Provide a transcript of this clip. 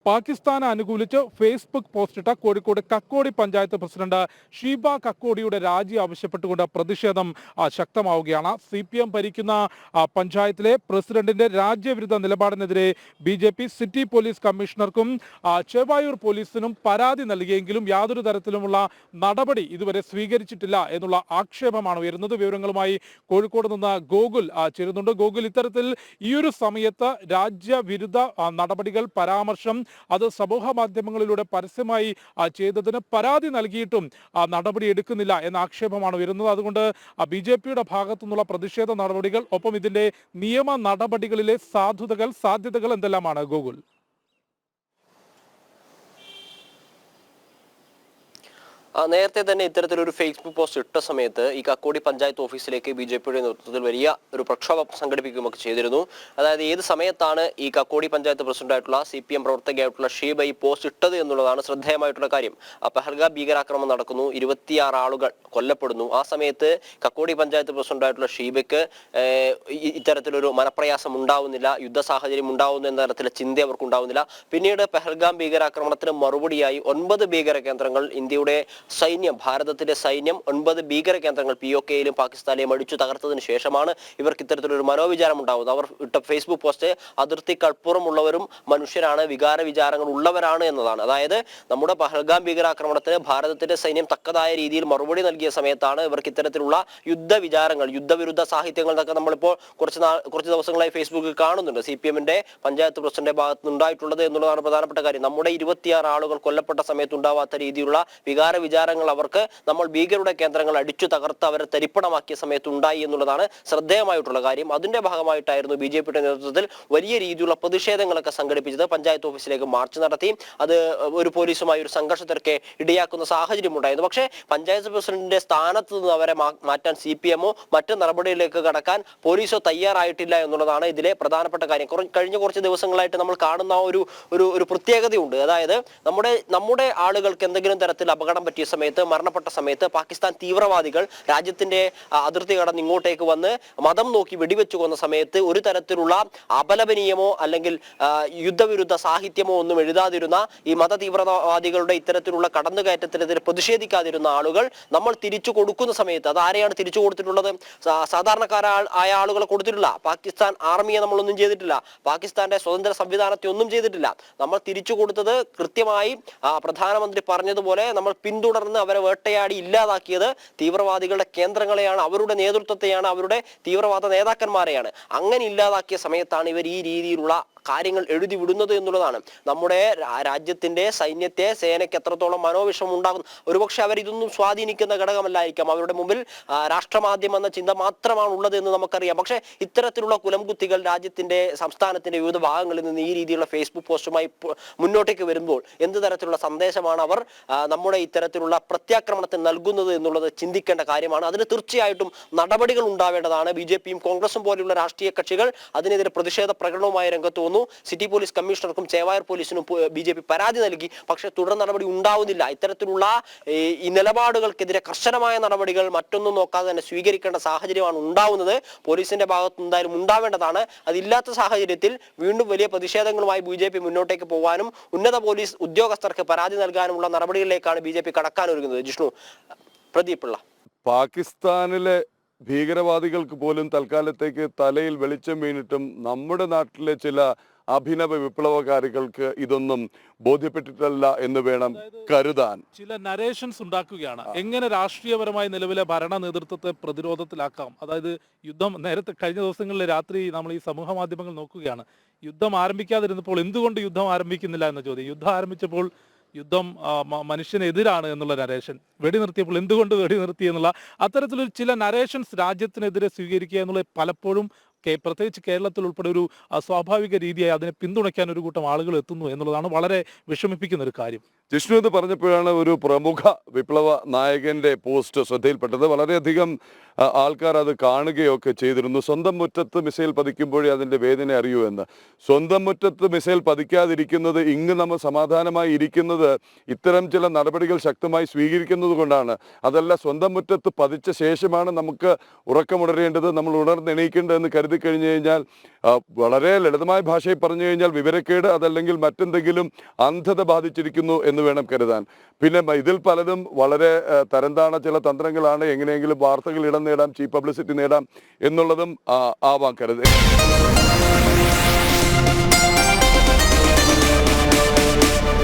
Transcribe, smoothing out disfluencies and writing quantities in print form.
പാകിസ്ഥാനെ അനുകൂലിച്ച് Facebook പോസ്റ്റിട്ട Kozhikode Kakkodi panchayat president Sheeba കക്കോടിയുടെ രാജി ആവശ്യപ്പെട്ടുകൊണ്ട് പ്രതിഷേധം ശക്തമാവുകയാണ്. CPM ഭരിക്കുന്ന പഞ്ചായത്തിലെ പ്രസിഡന്റിന്റെ രാജ്യവിരുദ്ധ നിലപാടിനെതിരെ BJP സിറ്റി പോലീസ് കമ്മീഷണർക്കും ചെവായൂർ പോലീസിനും പരാതി നൽകിയെങ്കിലും യാതൊരു തരത്തിലുമുള്ള നടപടി ഇതുവരെ സ്വീകരിച്ചിട്ടില്ല എന്നുള്ള ആക്ഷേപമാണ് ഉയരുന്നത്. വിവരങ്ങളുമായി കോഴിക്കോട് നിന്ന് ഗോകുൽ ചേരുന്നുണ്ട്. ഗോകുൽ, ഇത്തരത്തിൽ ഈയൊരു സമയത്ത് രാജ്യവിരുദ്ധ നടപടികൾ പരാമർശം അത് സമൂഹ മാധ്യമങ്ങളിലൂടെ പരസ്യമായി ചെയ്തതിന് പരാതി നൽകിയിട്ടും നടപടി എടുക്കുന്നില്ല എന്ന ആക്ഷേപമാണ് വരുന്നത്. അതുകൊണ്ട് BJPയുടെ ഭാഗത്തു നിന്നുള്ള പ്രതിഷേധ നടപടികൾ, ഒപ്പം ഇതിന്റെ നിയമ നടപടികളിലെ സാധ്യതകൾ എന്തെല്ലാമാണ് ഗോകുൽ? നേരത്തെ തന്നെ ഇത്തരത്തിലൊരു ഫേസ്ബുക്ക് പോസ്റ്റ് ഇട്ട സമയത്ത് ഈ കക്കോടി പഞ്ചായത്ത് ഓഫീസിലേക്ക് BJPയുടെ നേതൃത്വത്തിൽ വലിയ ഒരു പ്രക്ഷോഭം സംഘടിപ്പിക്കുകയൊക്കെ ചെയ്തിരുന്നു. അതായത് ഏത് സമയത്താണ് ഈ കക്കോടി പഞ്ചായത്ത് പ്രസിഡന്റായിട്ടുള്ള CPM പ്രവർത്തകയായിട്ടുള്ള ഷീബ ഈ പോസ്റ്റ് ഇട്ടത് എന്നുള്ളതാണ് ശ്രദ്ധേയമായിട്ടുള്ള കാര്യം. പഹൽഗാം ഭീകരാക്രമണം നടക്കുന്നു, 26 ആളുകൾ കൊല്ലപ്പെടുന്നു. ആ സമയത്ത് കക്കോടി പഞ്ചായത്ത് പ്രസിഡന്റായിട്ടുള്ള ഷീബയ്ക്ക് ഇത്തരത്തിലൊരു മനപ്രയാസം ഉണ്ടാവുന്നില്ല, യുദ്ധ സാഹചര്യം ഉണ്ടാവുന്നു എന്ന തരത്തിലെ ചിന്ത അവർക്ക് ഉണ്ടാവുന്നില്ല. പിന്നീട് പഹൽഗാം ഭീകരാക്രമണത്തിന് മറുപടിയായി 9 ഭീകര കേന്ദ്രങ്ങൾ ഇന്ത്യയുടെ സൈന്യം, ഭാരതത്തിലെ സൈന്യം 9 ഭീകര കേന്ദ്രങ്ങൾ POKയിലും പാകിസ്ഥാനിലെയും അടിച്ചു തകർത്തതിന് ശേഷമാണ് ഇവർക്ക് ഇത്തരത്തിലൊരു മനോവിചാരം ഉണ്ടാവുന്നത്. അവർ ഇട്ട ഫേസ്ബുക്ക് പോസ്റ്റ് അതിർത്തിക്കപ്പുറമുള്ളവരും മനുഷ്യരാണ്, വികാര വിചാരങ്ങൾ ഉള്ളവരാണ് എന്നതാണ്. അതായത് നമ്മുടെ പഹൽഗാം ഭീകരാക്രമണത്തിന് ഭാരതത്തിന്റെ സൈന്യം തക്കതായ രീതിയിൽ മറുപടി നൽകിയ സമയത്താണ് ഇവർക്ക് ഇത്തരത്തിലുള്ള യുദ്ധ വിചാരങ്ങൾ, യുദ്ധവിരുദ്ധ സാഹിത്യങ്ങൾ എന്നൊക്കെ നമ്മളിപ്പോൾ കുറച്ച് ദിവസങ്ങളായി ഫേസ്ബുക്കിൽ കാണുന്നുണ്ട്. CPMന്റെ പഞ്ചായത്ത് പ്രസിഡന്റിന്റെ ഭാഗത്ത് നിന്നുണ്ടായിട്ടുള്ളത് എന്നുള്ളതാണ് പ്രധാനപ്പെട്ട കാര്യം. നമ്മുടെ 26 ആളുകൾ കൊല്ലപ്പെട്ട സമയത്ത് ഉണ്ടാവാത്ത രീതിയിലുള്ള വികാര വിചാരങ്ങൾ അവർക്ക് നമ്മൾ ഭീകരരുടെ കേന്ദ്രങ്ങൾ അടിച്ചു തകർത്ത് അവരെ തരിപ്പണമാക്കിയ സമയത്ത് ഉണ്ടായി എന്നുള്ളതാണ് ശ്രദ്ധേയമായിട്ടുള്ള കാര്യം. അതിന്റെ ഭാഗമായിട്ടായിരുന്നു BJPയുടെ നേതൃത്വത്തിൽ വലിയ രീതിയിലുള്ള പ്രതിഷേധങ്ങളൊക്കെ സംഘടിപ്പിച്ചത്. പഞ്ചായത്ത് ഓഫീസിലേക്ക് മാർച്ച് നടത്തി അത് ഒരു പോലീസുമായി ഒരു സംഘർഷത്തിലൊക്കെ ഇടയാക്കുന്ന സാഹചര്യം ഉണ്ടായിരുന്നു. പക്ഷേ പഞ്ചായത്ത് പ്രസിഡന്റിന്റെ സ്ഥാനത്ത് നിന്ന് അവരെ മാറ്റാൻ CPMോ മറ്റ് നടപടികളിലേക്ക് കടക്കാൻ പോലീസോ തയ്യാറായിട്ടില്ല എന്നുള്ളതാണ് ഇതിലെ പ്രധാനപ്പെട്ട കാര്യം. കഴിഞ്ഞ കുറച്ച് ദിവസങ്ങളായിട്ട് നമ്മൾ കാണുന്ന ഒരു പ്രത്യേകതയുണ്ട്. അതായത് നമ്മുടെ ആളുകൾക്ക് എന്തെങ്കിലും തരത്തിൽ അപകടം പറ്റിയ സമയത്ത്, മരണപ്പെട്ട സമയത്ത് പാകിസ്ഥാൻ തീവ്രവാദികൾ രാജ്യത്തിന്റെ അതിർത്തി കടന്ന് ഇങ്ങോട്ടേക്ക് വന്ന് മതം നോക്കി വെടിവെച്ചു കൊന്ന സമയത്ത് ഒരു തരത്തിലുള്ള അപലപനീയമോ അല്ലെങ്കിൽ യുദ്ധവിരുദ്ധ സാഹിത്യമോ ഒന്നും എഴുതാതിരുന്ന ഈ മത തീവ്രവാദികളുടെ ഇത്തരത്തിലുള്ള കടന്നുകയറ്റത്തിനെതിരെ പ്രതിഷേധിക്കാതിരുന്ന ആളുകൾ നമ്മൾ തിരിച്ചു കൊടുക്കുന്ന സമയത്ത്, അത് ആരെയാണ് തിരിച്ചു കൊടുത്തിട്ടുള്ളത്? സാധാരണക്കാരായ ആളുകളെ കൊടുത്തിട്ടില്ല. പാകിസ്ഥാൻ ആർമിയെ നമ്മളൊന്നും ചെയ്തിട്ടില്ല, പാകിസ്ഥാന്റെ സ്വതന്ത്ര സംവിധാനത്തെ ഒന്നും ചെയ്തിട്ടില്ല. നമ്മൾ തിരിച്ചു കൊടുത്തത് കൃത്യമായി പ്രധാനമന്ത്രി പറഞ്ഞതുപോലെ നമ്മൾ പിന്തുടർന്ന് അവരെ വേട്ടയാടി ഇല്ലാതാക്കിയത് തീവ്രവാദികളുടെ കേന്ദ്രങ്ങളെയാണ്, അവരുടെ നേതൃത്വത്തെയാണ്, അവരുടെ തീവ്രവാദ നേതാക്കന്മാരെയാണ്. അങ്ങനെ ഇല്ലാതാക്കിയ സമയത്താണ് ഇവർ ഈ രീതിയിലുള്ള കാര്യങ്ങൾ എഴുതി വിടുന്നത് എന്നുള്ളതാണ്. നമ്മുടെ രാജ്യത്തിന്റെ സേനയ്ക്ക് എത്രത്തോളം മനോവിഷമം ഉണ്ടാകും. ഒരുപക്ഷെ അവർ ഇതൊന്നും സ്വാധീനിക്കുന്ന ഘടകമല്ലായിരിക്കാം. അവരുടെ മുമ്പിൽ രാഷ്ട്രമാധ്യമം എന്ന ചിന്ത മാത്രമാണ് ഉള്ളത് എന്ന് നമുക്കറിയാം. പക്ഷെ ഇത്തരത്തിലുള്ള കുലംകുത്തികൾ രാജ്യത്തിന്റെ സംസ്ഥാനത്തിന്റെ വിവിധ ഭാഗങ്ങളിൽ നിന്ന് ഈ രീതിയിലുള്ള ഫേസ്ബുക്ക് പോസ്റ്റുമായി മുന്നോട്ടേക്ക് വരുമ്പോൾ എന്ത് തരത്തിലുള്ള സന്ദേശമാണ് അവർ നമ്മുടെ ഇത്തരത്തിലുള്ള പ്രത്യാക്രമണത്തിന് നൽകുന്നത് എന്നുള്ളത് ചിന്തിക്കേണ്ട കാര്യമാണ്. അതിന് തീർച്ചയായിട്ടും നടപടികൾ ഉണ്ടാവേണ്ടതാണ്. BJPയും കോൺഗ്രസും പോലെയുള്ള രാഷ്ട്രീയ കക്ഷികൾ അതിനെതിരെ പ്രതിഷേധ പ്രകടനവുമായി രംഗത്ത് വന്നു. സിറ്റി പോലീസ് കമ്മീഷണർക്കും ചെവായൂർ പോലീസിനും BJP പരാതി നൽകി. പക്ഷേ തുടർ നടപടി ഉണ്ടാവുന്നില്ല. ഇത്തരത്തിലുള്ള ഈ നിലപാടുകൾക്കെതിരെ കർശനമായ നടപടികൾ മറ്റൊന്നും നോക്കാതെ തന്നെ സ്വീകരിക്കേണ്ട സാഹചര്യമാണ് ഉണ്ടാവുന്നത്. പോലീസിന്റെ ഭാഗത്ത് എന്തായാലും ഉണ്ടാവേണ്ടതാണ്. അതില്ലാത്ത സാഹചര്യത്തിൽ വീണ്ടും വലിയ പ്രതിഷേധങ്ങളുമായി BJP മുന്നോട്ടേക്ക് പോകാനും ഉന്നത പോലീസ് ഉദ്യോഗസ്ഥർക്ക് പരാതി നൽകാനുമുള്ള നടപടികളിലേക്കാണ് BJP കടക്കാനൊരുങ്ങുന്നത്. ജിഷ്ണു, പ്രദീപ് പിള്ള. പാകിസ്ഥാനിലെ ഭീകരവാദികൾക്ക് പോലും തൽക്കാലത്തേക്ക് തലയിൽ വെളിച്ചം വീണിട്ടും നമ്മുടെ നാട്ടിലെ ചില അഭിനവ വിപ്ലവകാരികൾക്ക് ഇതൊന്നും ബോധ്യപ്പെട്ടിട്ടല്ല എന്ന് വേണം കരുതാൻ. ചില നരേഷൻസ് ഉണ്ടാക്കുകയാണ്. എങ്ങനെ രാഷ്ട്രീയപരമായി നിലവിലെ ഭരണ നേതൃത്വത്തെ പ്രതിരോധത്തിലാക്കാം. അതായത് യുദ്ധം നേരത്തെ കഴിഞ്ഞ ദിവസങ്ങളിൽ രാത്രി നമ്മൾ ഈ സമൂഹ മാധ്യമങ്ങൾ നോക്കുകയാണ്. യുദ്ധം ആരംഭിക്കാതിരുന്നപ്പോൾ എന്തുകൊണ്ട് യുദ്ധം ആരംഭിക്കുന്നില്ല എന്ന ചോദ്യം. യുദ്ധം ആരംഭിച്ചപ്പോൾ യുദ്ധം മനുഷ്യനെതിരാണ് എന്നുള്ള നരേഷൻ, വെടിനിർത്തിയപ്പോൾ എന്തുകൊണ്ട് വെടിനിർത്തി എന്നുള്ള അത്തരത്തിലൊരു ചില നരേഷൻസ് രാജ്യത്തിനെതിരെ സ്വീകരിക്കുക എന്നുള്ളത് പലപ്പോഴും പ്രത്യേകിച്ച് കേരളത്തിൽ ഉൾപ്പെടെ ഒരു സ്വാഭാവിക രീതിയായി അതിനെ പിന്തുണയ്ക്കാൻ ഒരു കൂട്ടം ആളുകൾ എത്തുന്നു എന്നുള്ളതാണ് വളരെ വിഷമിപ്പിക്കുന്ന ഒരു കാര്യം. ജിഷ്ണു ഇത് പറഞ്ഞപ്പോഴാണ് ഒരു പ്രമുഖ വിപ്ലവ നായകന്റെ പോസ്റ്റ് ശ്രദ്ധയിൽപ്പെട്ടത്. വളരെയധികം ആൾക്കാർ അത് കാണുകയൊക്കെ ചെയ്തിരുന്നു. സ്വന്തം മുറ്റത്ത് മിസൈൽ പതിക്കുമ്പോഴേ അതിൻ്റെ വേദന അറിയൂ എന്ന്. സ്വന്തം മുറ്റത്ത് മിസൈൽ പതിക്കാതിരിക്കുന്നത്, ഇങ്ങ് നമ്മൾ സമാധാനമായി ഇരിക്കുന്നത് ഇത്തരം ചില നടപടികൾ ശക്തമായി സ്വീകരിക്കുന്നത് കൊണ്ടാണ്. അതല്ല, സ്വന്തം മുറ്റത്ത് പതിച്ച ശേഷമാണ് നമുക്ക് ഉറക്കമുണരേണ്ടത്, നമ്മൾ ഉണർന്നെണീക്കേണ്ടതെന്ന് കരുതി കഴിഞ്ഞു കഴിഞ്ഞാൽ, വളരെ ലളിതമായ ഭാഷയിൽ പറഞ്ഞു കഴിഞ്ഞാൽ വിവരക്കേട്, അതല്ലെങ്കിൽ മറ്റെന്തെങ്കിലും അന്ധത ബാധിച്ചിരിക്കുന്നു എന്ന് വേണം കരുതാൻ. പിന്നെ ഇതിൽ പലതും വളരെ തരംതാണ ചില തന്ത്രങ്ങളാണ്. എങ്ങനെയെങ്കിലും വാർത്തകൾ ഇടം നേടാം, ചീപ്പ് പബ്ലിസിറ്റി നേടാം എന്നുള്ളതും ആവാം കരുത്.